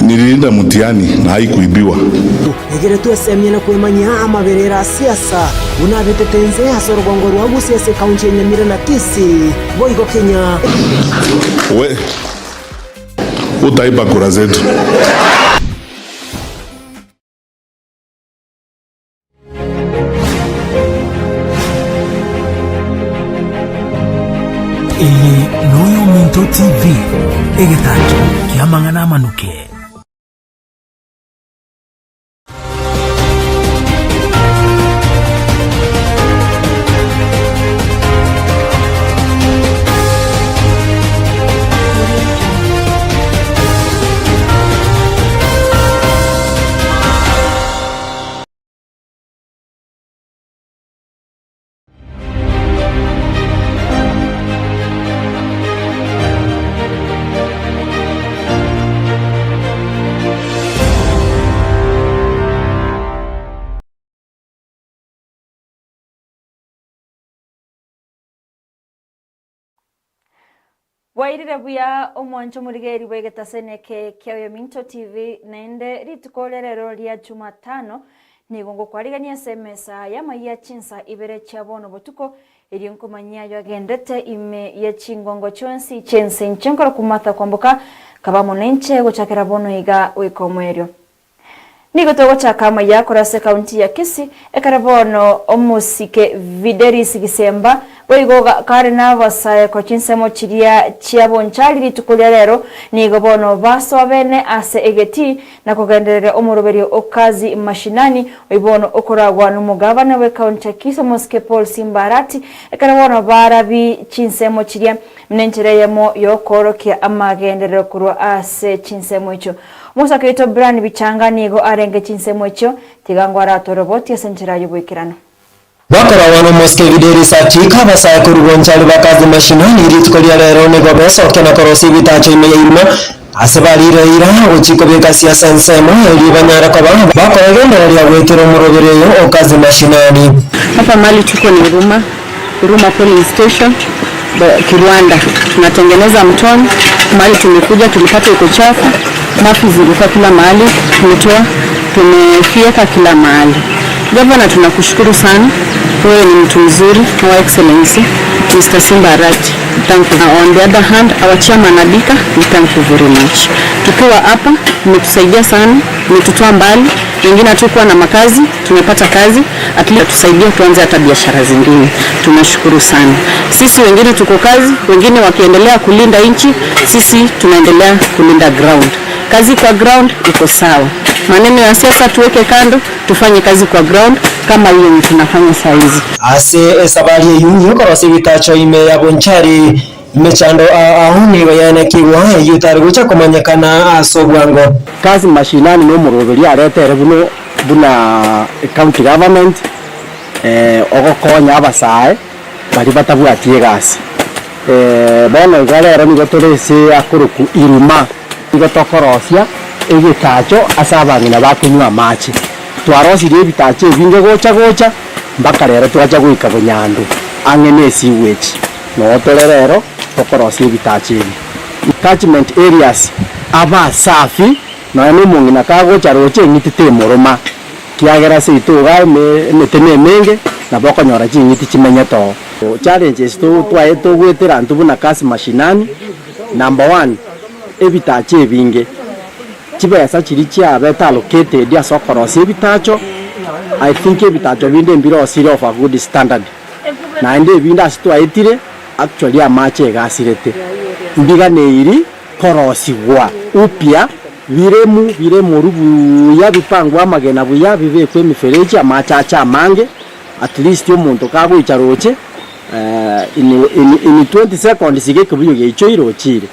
Nilienda mtihani na haikuibiwa. Egere tuesemye na kwemanya amaberera siasa unabetetenzea sorgongo rwagu siasa kaunti ya Nyamira na Kisii boigo Kenya. We utaiba kura zetu. Iyi Noyo Minto TV egetacho kiamangana manuke. Wairire buya omwancho murigeri bwegetaseneke Noyo Minto TV nende ritukorerero ria Jumatano nigongo kwarigania semesa ya Amayia Chinsa Ibere chabono botuko erionkomanya yagendete ime ya chingongo chonsi chense nchenkoro kumatha Kwamboka kabamo nenche gochakera bono iga wekomwerio nigo togo chaka Amayia korase kaunti ya Kisii ekarabono omusike videris gisemba boigo kare nabasa ko chinsemo chiria chiabonchali ritukulia rero nigo bono baso bene ase egeti na kugenderere omuroberio okazi mashinani oibono okoragwa n'umugabane we kaunti ya Kisii Moske Paul Simbarati ekarabono barabi chinsemo chiria mnenchereyemo yokorokia amagenderero kurwa ase chinsemo icho Musa keito brand bichanga nigo arenge chinsemo icho tigangwara toroboti asenchera yubwikirano Bakora wano Moske videris atika basaya kurugonchali bakazi mashinani ritukolia rero nigo beso kena korosi bitacho imeirima asebalire ira uchiko beka siasa nsemo elibanyara kwa bakora genda ya wetero murobereyo okazi mashinani hapa mali tuko ni Ruma Polling Station Kirwanda tunatengeneza mtoni mali tumekuja tulipata iko chafu mafi zilikuwa kila mahali tumetoa tumefieka kila mahali. Gavana tunakushukuru sana. Wewe ni mtu mzuri wa excellency Mr. Simbarati. Thank you. On the other hand, our chairman Adika, we thank you very much. Tukiwa hapa mmetusaidia sana, mmetutoa mbali. Wengine hatukuwa na makazi, tumepata kazi, at least tusaidia tuanze hata biashara zingine. Tunashukuru sana. Sisi wengine tuko kazi, wengine wakiendelea kulinda nchi, sisi tunaendelea kulinda ground. Kazi kwa ground iko sawa. Maneno ya siasa tuweke kando, tufanye kazi kwa ground kama hiyo tunafanya saa hizi. Ase sabali yunyo korose bitacho ime ya bonchari mechando ahuni bayana kiwa yutari gucha komanyakana asobwango kazi mashinani no muroberi aretere buna county government ogokonya abasae bari batabwatie gasi bana galera ni gotorese akuruku iruma igotokorosia egitacho asabangina bakunywa amachi twarosire ebitacho ebinge gocha mpaka rero twacha gwika bunyandu angene siwechi no torerero tokorosia ebitacho ebi attachment areas aba safi no ni mungina kagocha roche ngitite moroma kiagera seituga metene menge na bokonyora chingiti chimenyeto challenges twaeto gwetera ntubuna kasi mashinani. Number 1 ebitacho ebinge chibesa chiri chiabeta allocated ya sokorosia ebitacho. I think ebitacho binde mbiro siri of a good standard na ende binda sitwaetire actually amache gasirete mbiga neiri korosigwa upya biremu rubu ya bipangwa magena buya bibekwe emifereji amachacha amange at least umuntu kagwicha roche in 20 seconds sigeke buyo gecho irochire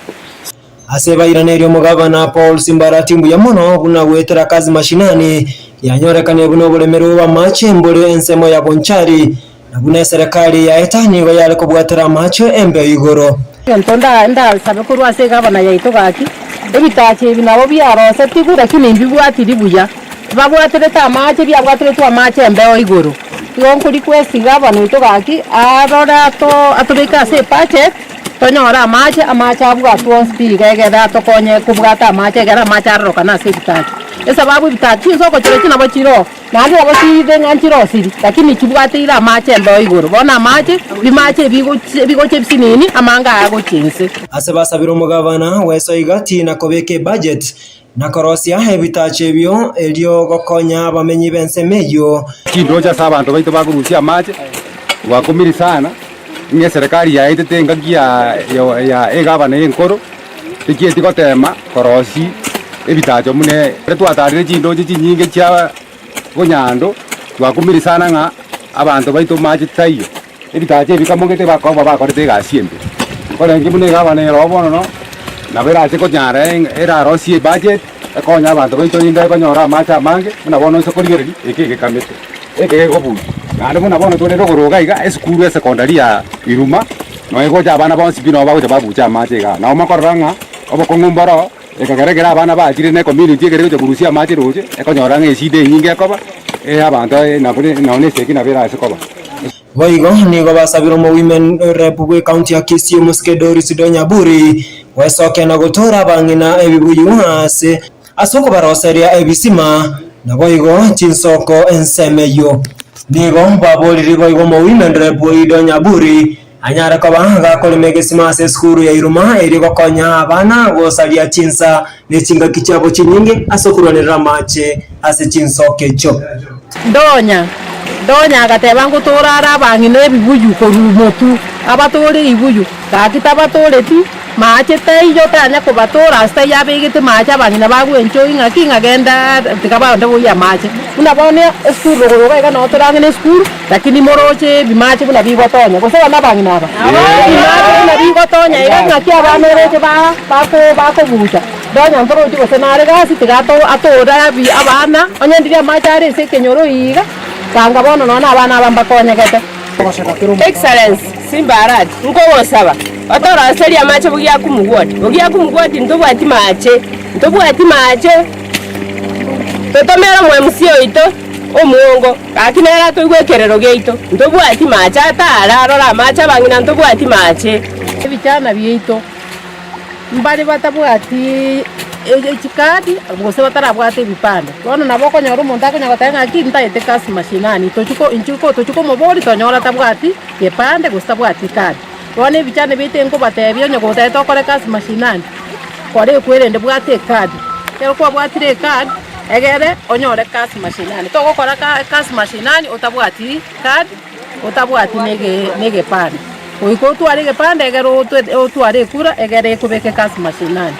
asebairanerio mugabana Paul Simbarati mbuya mono buna gwetera kazi mashinani yanyorekane buno bulemero wa machembole ensemo ya bonchari na buna serikali ya etani ngo yale kubwatera macho embe igoro nda sabe ko rwase gabana yaito gaki ebitache binabo byarose tigura kinimbi bwatiri buya babwatere tamache byabwatere twa mache embe igoro yonkuri kwesi gabana ito gaki arora to atobeka se pache tonyora amache abwa twonspi gegera tokonye kubwata amache gera amache aroka na sibitali sababu bitatu chinso chiro china bachiro nandi abaside nganchiro siri lakini kibwate ira amache ndo igoro bona amache bimache bigo chepsinini amanga ago chinse asebasabira umugabana weso igati na kobeke budget na korosia hebitache byo elio gokonya abamenyi bensemeyo kindoja sabantu baito bagurusia amache wakomiri sana nye serikali ya itetenga ya egabana enkoro tikieti gotema korosi ebitacho mune twatharire chindoje chinyinge chia gonyando twakumiri sana nga abantu baito maji taiyo ebitacho bikamongete bakoba bakorete gasiembe korengi mune gabana robono no na berache konyara era rosi budget ekonya abantu baito inda konyora macha mange muna bono sokorigeri ekeke kamete ekeke gobu nando muna bono tore rogoroga iga eskuru ya secondary ya Iruma no ego ja bana bonsi bino bago babucha mache ga na makoranga obokongumbaro ekageregera abana bagire ne community egerege kurusia amache roje ekonyora ngeside nyinge akoba abantu none seki na bera asekoba boigo nigo basabira mu women rep we county ya Kisii Muskedori Sidonyaburi wesoke na gutora bangina ebibuyu hase asoko baroseria ebisima na boigo chinsoko ensemeyo nigo baboliri boigo mu women rep we Idonyaburi anyara kabanga kolimege simase skuru ya Iruma eri gokonya abana gosalia Chinsa nechinga kichabo chinyinge asokuranira mache ase chinsoke cho donya agateba nguturara bangine ebibuyu korumotu abatore ibuyu kakitabatore ti mache taiyo tanya kubatora sta yabegete mache bangine bagwencho inga kinga genda tikaba ndo ya mache unabone skuru rogoroga ega no torangene skuru lakini moroche bimache buna bigotonya goseba nabangine aba na bigotonya ega ngaki abanereje bako bucha donya ntoro chiko senare gasi tigato atora bi abana onyendiria mache are se kenyoro iga kanga bono nona abana abambakonya gete excellence simbarat ngo wosaba otora seria mache bugia kumugwati ndobwati mache totomera mwe musio ito omuongo kakinera toigwekerero geito ndobwati mache atara arora mache bangina ndobwati mache ebichana bieito mbali batabwati echikadi ngose batarabwate bipande bono nabo konyora umuntu akonyagotanga kinta ete kasi mashinani tochuko mobori tonyora tabwati yepande gustabwati kadi bone bichane bitengo batebyo nyogota tokore kasi mashinani kore kwerende bwate kadi kero kwa bwatire kadi egere onyore kasi mashinani togokora kasi mashinani otabwati kadi otabwati nege pande oiko tware gepande egero tware kura egere kubeke kasi mashinani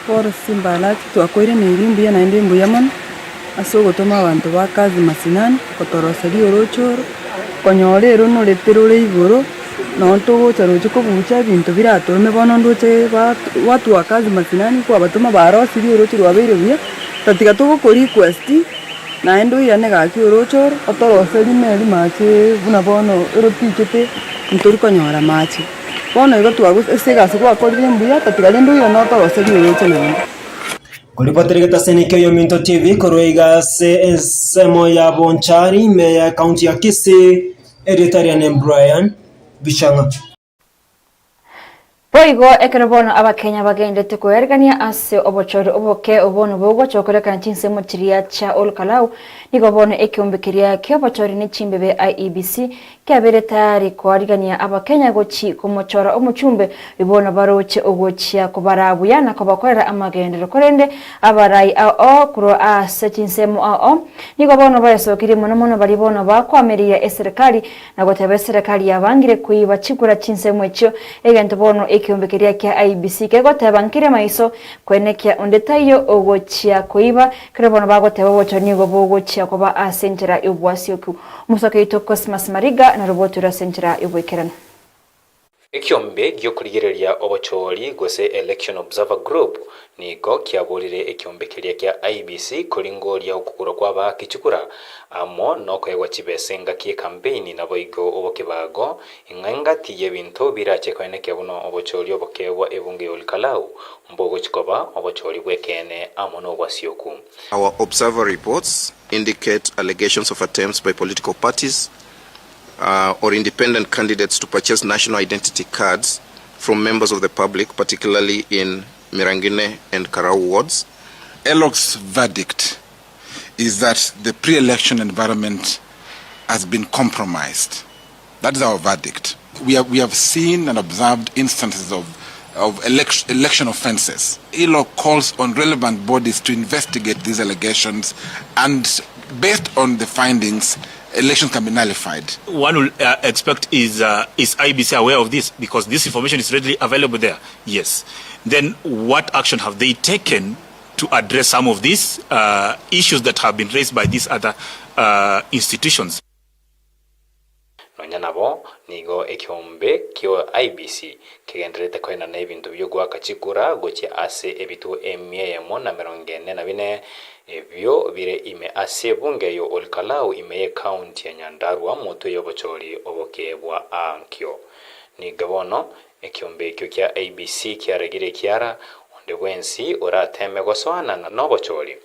por simbala twakoire nerimbu ya naende mbu yaman asogotoma abantu bakazi masinani kotoroseri orochoro konyorero no leterore igoro no togocha roche kobucha bintu biratome bono ndoche watu wakazi masinani kwa batoma barosiri oroche rwabeire buya tatika togokori request naendo ya negaki orochoro otoroseri meri mache buna bono erotichete ntori konyora mache bono igo twagusegase gwakorire mbuya tatika lendo yo no toroseri oroche nando Kulipatirigeta senike yo Minto TV koroigase ensemo ya Bonchari meya county ya Kisii editarian Brian Bishanga Boigo ekerabono abakenya bagendete kwergania ase obochori oboke obono bogo chokorekana chinse mochiria cha olkalau nigo bono ekiombekiria ke obochori ni chimbebe IEBC kabere tayari kwarigania abakenya gochi kumochora omuchumbe ibono baroche ogochia kubarabuya na kubakorera amagendero korende abarai ao kuro ase chinsemo ao nigo bono bayasokiri mono bali bono bakwamiria eserikali na gotebe serikali yabangire kuiba chikura chinsemo echo egento bono ekiombekeria kia IBC kegoteba nkire maiso kwenekia ondetayo ogochia kuiba kirebono bagoteba bocho nigo bogochia kuba asenjera ibwasioku musokeito Cosmas Mariga na robotura senjera ibwekerana Ekiombe gyokuligereria obochori gose Election Observer Group nigo kiaburire ekiombekeria kia IBC kolingoria okukura kwaba kichukura amo noko egwa chibesenga kie campaign na boigo obokebago ingangati yebintu birache kweneke buno obochori obokebwa ebunge olkalau mbogo chikoba obochori bwekene amo no gwasioku. Our observer reports indicate allegations of attempts by political parties or independent candidates to purchase national identity cards from members of the public, particularly in Mirangine and Karau wards. ELOC's verdict is that the pre-election environment has been compromised. That is our verdict. We have seen and observed instances of election offences. ELOC calls on relevant bodies to investigate these allegations, and based on the findings, elections can be nullified. One will expect is IBC aware of this, because this information is readily available there? Yes. Then what action have they taken to address some of these issues that have been raised by these other institutions? Nonya nabo nigo ekiombe kyo IBC kigenderete kwena na ebintu byo gwakachikura goche ase ebitu emyemo na 44 ebyo bire ime ase bunge yo Olkalau ime county ya Nyandarua moto yobochori obokebwa ankyo ni gabono ekiombe kyo kya IBC kyaregire kyara onde bwensi orateme goswana nobochori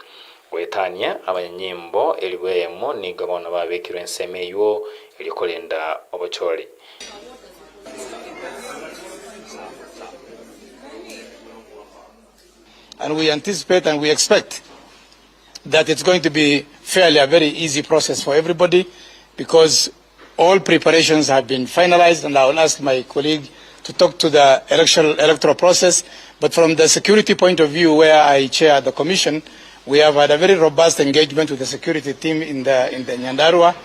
wetania abanyimbo elibwemo ni gabono babekirwe ensemeyo elikolenda obochori. And we anticipate and we expect that it's going to be fairly a very easy process for everybody, because all preparations have been finalized, and I will ask my colleague to talk to the electoral process. But from the security point of view, where I chair the commission, we have had a very robust engagement with the security team in the Nyandarua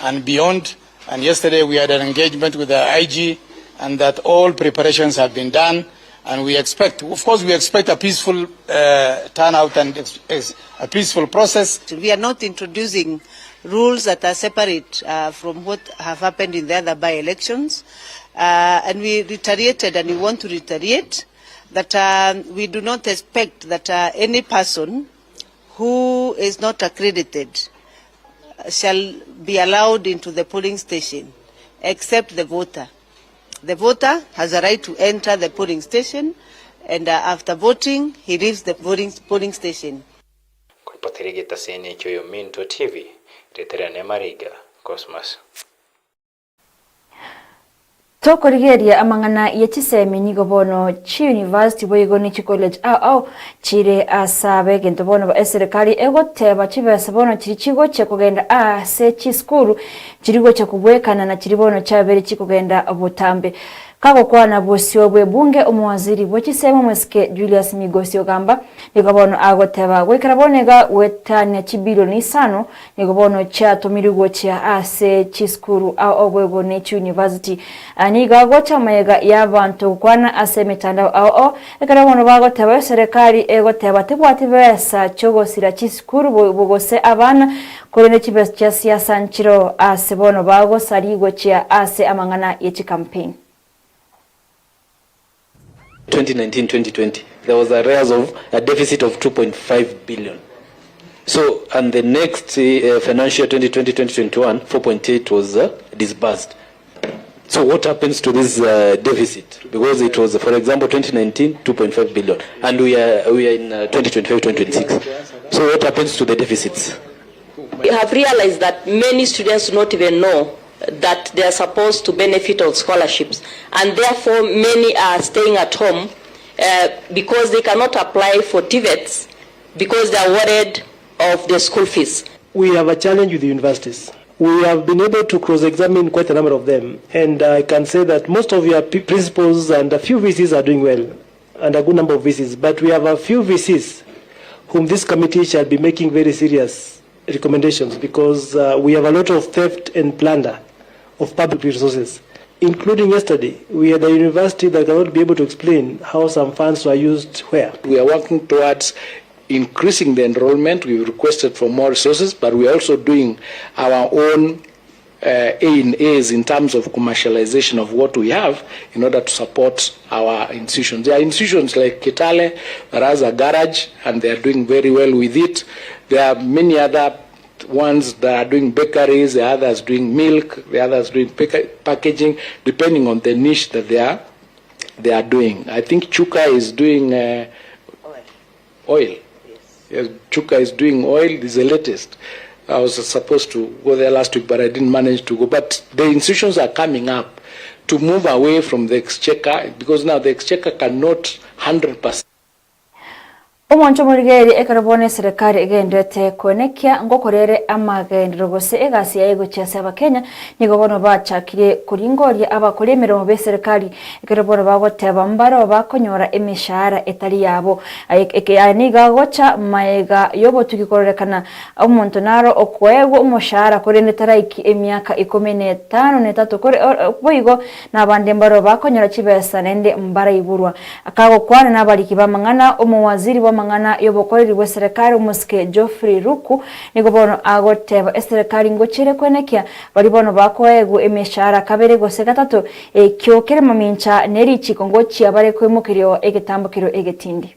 and beyond. And yesterday we had an engagement with the IG, and that all preparations have been done. And we expect, of course, we expect a peaceful turnout and a peaceful process. We are not introducing rules that are separate from what have happened in the other by-elections. And we reiterated, and we want to reiterate, that we do not expect that any person who is not accredited shall be allowed into the polling station, except the voter. The voter has a right to enter the polling station, and after voting, he leaves the polling station. Kulipotirigita sene kyo Minto TV, reterane Mariga, Cosmas. Tokorigeria amangana yechiseme nigobono chi university boyigoni chi college au chire asabe gento bono ba serikali egoteba chibesa bono chiri chigo che kugenda se chi school chirigo che kubwekana na chiribono chabere chi kugenda obutambe kako kwana bosio bwe bunge omwaziri bwechisema mweske Julius Migosio gamba nigobono agoteba wekarabonega wetanya chibilioni 5 nigobono cha tomirigo cha ase chi school au obwegoni chi university niga gocha mayega y'abantu kwana ase mitandao au ekarabono bagoteba serikali egoteba tibwati besa chogosira chi school bogose abana korene chibes cha siasa nchiro ase bono bago sarigo cha ase amangana yechi campaign. 2019-2020, there was a rise of a deficit of 2.5 billion. So, and the next financial 2020-2021, 4.8 was disbursed. So what happens to this deficit? Because it was, for example, 2019, 2.5 billion, and we are in 2025-2026. So what happens to the deficits? We have realized that many students do not even know that they are supposed to benefit of scholarships, and therefore many are staying at home because they cannot apply for TVETs because they are worried of the school fees. We have a challenge with the universities. We have been able to cross-examine quite a number of them, and I can say that most of your principals and a few VCs are doing well, and a good number of VCs, but we have a few VCs whom this committee shall be making very serious recommendations, because we have a lot of theft and plunder of public resources. Including yesterday, we had a university that cannot be able to explain how some funds were used where. We are working towards increasing the enrollment. We've requested for more resources, but we are also doing our own A&As in terms of commercialization of what we have in order to support our institutions. There are institutions like Kitale that has a garage, and they are doing very well with it. There are many other ones that are doing bakeries, the others doing milk, the others doing packaging, depending on the niche that they are doing. I think Chuka is doing oil. Yes, Chuka is doing oil. This is the latest. I was supposed to go there last week, but I didn't manage to go. But the institutions are coming up to move away from the exchequer, because now the exchequer cannot 100%. Omoncho murigeri ekarabone serikali egendete kwenekia ngokorere amagendero gose egasi ya chese abakenya nigo bono bachakire kuringoria abakore emirimo be serikali ekarabone bagoteba mbaro bakonyora emishara etari yabo ekaniga gocha maega yobo tukikorekana omonto naro okwego umushara kore netaraiki emyaka 15 netatu kore boigo nabande mbaro bakonyora chibesa nende mbara iburwa akago kwana nabaliki bamangana omuwaziri wa mangana yobokoreri we serikali umuske Geoffrey Ruku nigo bono agoteba serikali ngochire kwenekia bari bono bakoego emishara kabere gose gatatu kyokere mamincha neri chikongochi abare kwemukirio egetambukiro egetindi.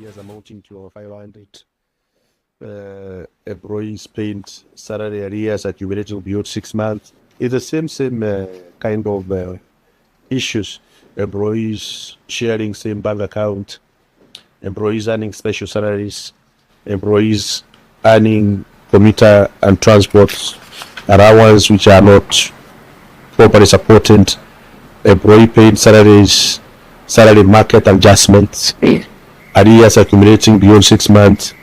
Years amounting to 500 employees paid salary arrears accumulated beyond 6 months. It's the same kind of issues. Employees sharing same bank account, employees earning special salaries, employees earning commuter and transport allowance which are not properly supported, employee paid salaries, salary market adjustments, arrears accumulating beyond 6 months,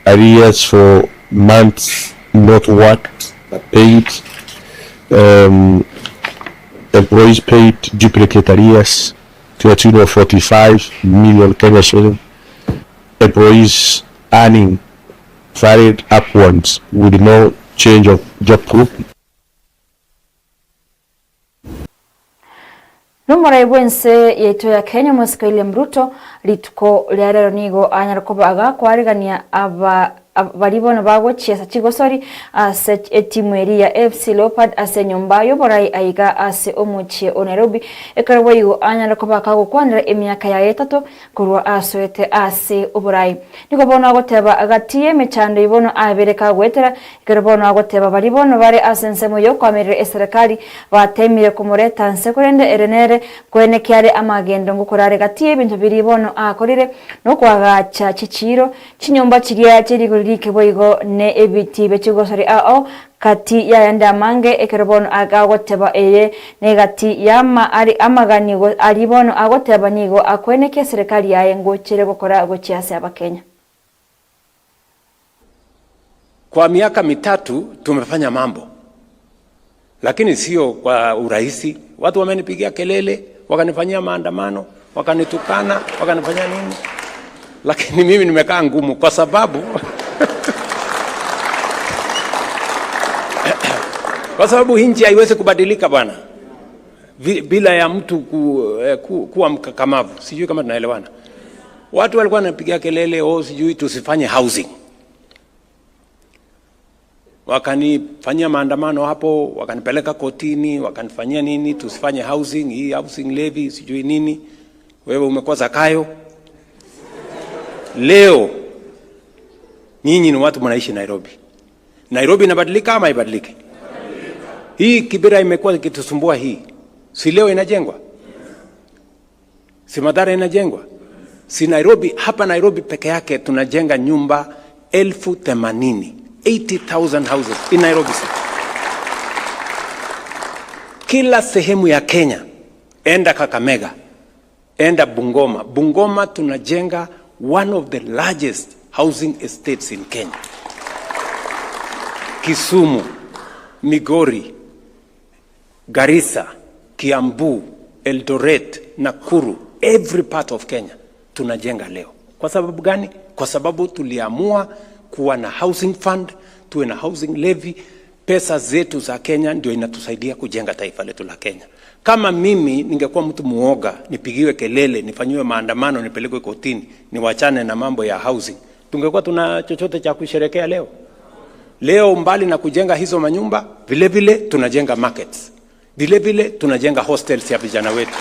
arrears for months not worked but paid, employees paid duplicate arrears to a tune of 45 million Kenya shillings, employees earning varied upwards with no change of job group. Numara ibwense yeto ya Kenya mwesika William Ruto lituko liarero nigo anyarakobaga kwarigania baribono bago chiesa chigosori ase etimu ya FC Leopard ase nyombayo borai aiga ase omuchie o Nairobi ekarwayo anyarakobaga gukwanira emyaka ya 3 kurwa aswete ase oborai niko bono agoteba agatie mechando ibono abereka gwetera ekarbono agoteba baribono bare asensemo yo kwamerere serikali batemire kumureta nsekurende erenere kwene kyare amagendo ngukorare gatie ibintu biribono akorire no kwagacha chichiro chinyomba chiria chiri boigo ne ebiti bechigosori ao kati ya yanda mange ekerbono agagoteba eye negati yama ari amaganigo aribono agoteba nigo akweneke serikali yaye ngochire gukora gochiase abakenya. Kwa miaka mitatu tumefanya mambo, lakini sio kwa urahisi. Watu wamenipigia kelele, wakanifanyia maandamano, wakanitukana, wakanifanyia nini, lakini mimi nimekaa ngumu kwa sababu kwa sababu nchi haiwezi kubadilika bwana bila ya mtu kuwa mkakamavu. Sijui kama tunaelewana. Watu walikuwa wanapigia kelele sijui tusifanye housing, wakanifanyia maandamano hapo, wakanipeleka kotini, wakanifanyia nini tusifanye housing, hii housing levy sijui nini. Wewe umekuwa Zakayo. Leo nyinyi ni watu mnaishi Nairobi. Nairobi inabadilika ama ibadilike? Hii Kibera imekuwa ikitusumbua hii. Si leo inajengwa? Si Mathare inajengwa? Si Nairobi, hapa Nairobi peke yake tunajenga nyumba 80,000, 80,000 houses in Nairobi City. Kila sehemu ya Kenya, enda Kakamega, enda Bungoma. Bungoma tunajenga one of the largest housing estates in Kenya. Kisumu, Migori, Garissa, Kiambu, Eldoret, Nakuru, every part of Kenya tunajenga leo. Kwa sababu gani? Kwa sababu tuliamua kuwa na housing fund, tuwe na housing levy. Pesa zetu za Kenya ndio inatusaidia kujenga taifa letu la Kenya. Kama mimi ningekuwa mtu muoga, nipigiwe kelele, nifanyiwe maandamano, nipelekwe kotini, niwachane na mambo ya housing, tungekuwa tuna chochote cha kusherekea leo? Leo mbali na kujenga hizo manyumba, vile vile tunajenga markets. Vile vile tunajenga hostels ya vijana wetu.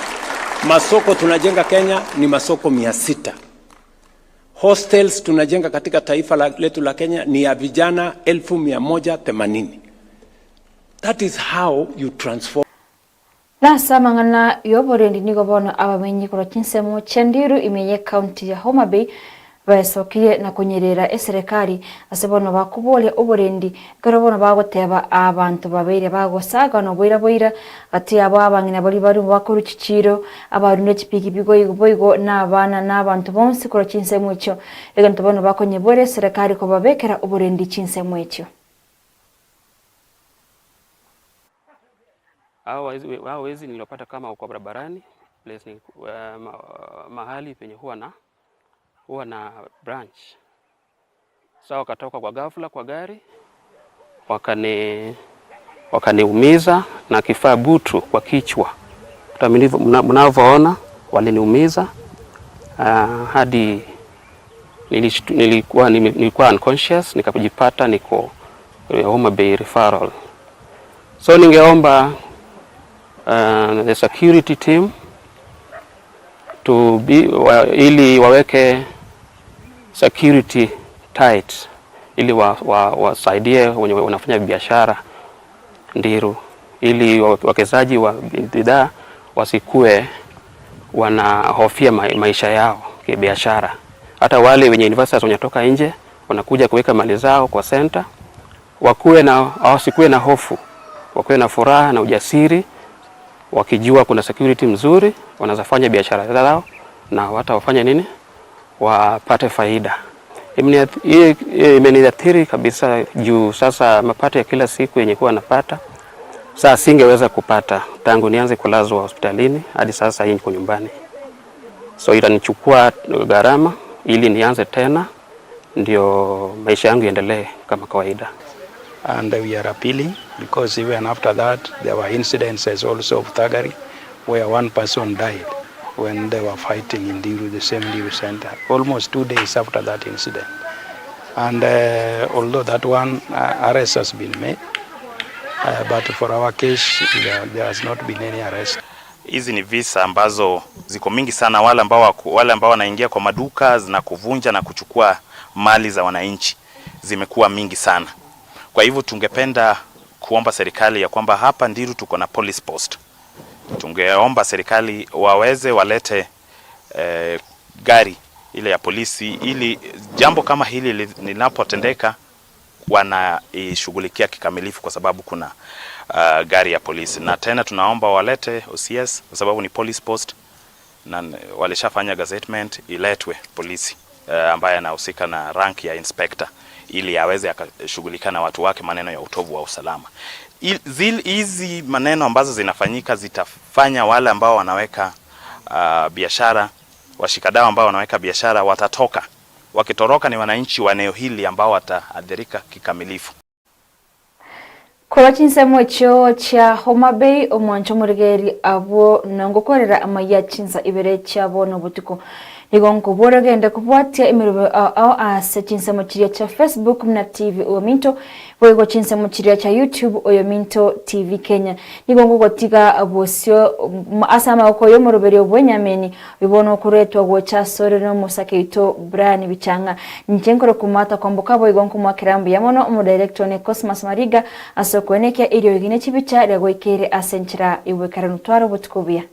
Masoko tunajenga Kenya ni masoko 600. Hostels tunajenga katika taifa letu la Kenya ni ya vijana 1180. That is how you transform. Lasa mangana yoborendi nigo bono abamenyi kuro chinsemo chendiru imenye county ya Homa Bay basokie na kunyerera eserikali asebono bakubole oburendi korobono bagoteba abantu babere bagosaga no boira ati abo abangina bali bari bakuru kiciro abarunde kipiki bigo n'abana n'abantu bonse koro Chinsa Ibere eganto bono bakonye bore serikali ko babekera oburendi Chinsa Ibere. Hao wezi nilopata kama uko barabarani place ni mahali penye huwa na branch. Sasa wakatoka kwa ghafla kwa gari wakaniumiza na kifaa butu kwa kichwa. Mnavyoona waliniumiza hadi nilikuwa unconscious, nikajipata niko Homa Bay referral. So ningeomba the security team ili waweke security tight ili wasaidie wenye wanafanya biashara Ndiru, ili wawekezaji wa bidhaa wasikue wanahofia maisha yao kwa biashara. Hata wale wenye investors wanatoka nje wanakuja kuweka mali zao kwa center, wasikue na hofu, wakuwe na furaha na ujasiri, wakijua kuna security mzuri, wanazafanya biashara zao na wafanye nini? Wapate faida. Imeniathiri kabisa juu sasa mapato ya kila siku yenye kuwa napata sasa singeweza kupata tangu nianze kulazwa hospitalini hadi sasa niko nyumbani. So itanichukua gharama ili nianze tena ndio maisha yangu yaendelee kama kawaida. And we are appealing because even after that there were incidences also of thuggery where one person died when they were fighting in the same Ndiru center, almost 2 days after that incident. And although that one arrest has been made, but for our case there has not been any arrest. Hizi ni visa ambazo ziko mingi sana, wale ambao wanaingia kwa maduka na kuvunja na kuchukua mali za wananchi zimekuwa mingi sana. Kwa hivyo tungependa kuomba serikali ya kwamba hapa Ndiru tuko na police post. Tungeomba serikali walete gari ile ya polisi ili jambo kama hili linapotendeka wanaishughulikia kikamilifu kwa sababu kuna gari ya polisi. Na tena tunaomba walete OCS kwa sababu ni police post na walishafanya gazettement, iletwe polisi ambaye anahusika na rank ya inspector ili aweze akashughulika na watu wake maneno ya utovu wa usalama. Hizi maneno ambazo zinafanyika zitafanya wale ambao wanaweka biashara, washikadau ambao wanaweka biashara watatoka. Wakitoroka ni wananchi wa eneo hili ambao wataathirika kikamilifu. Kwa Chinsa Ibere cha Homa Bay omwancho murigeri abo nangokorera Amayia Chinsa Ibere chabo no butuko nigongo boragenda kubwatia imirubo ase Chinsa Ibere cha Facebook na TV Oyominto boigo Chinsa Ibere cha YouTube Oyominto TV Kenya nigongo gotiga abosio asama okoyo muruberi obwenyameni bibono kuretwa gocha sore no musakeito Brian Bichanga nchenkoro kumata Kwamboka boigo nkumwakirambu yamono mu director ne Cosmas Mariga asokwenekia irio igine chibicha ryagoikere asenchira iwekaranu twaro butukubia.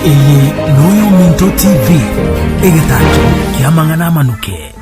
Iyi n'Oyominto TV egetacho kiamangana manuke.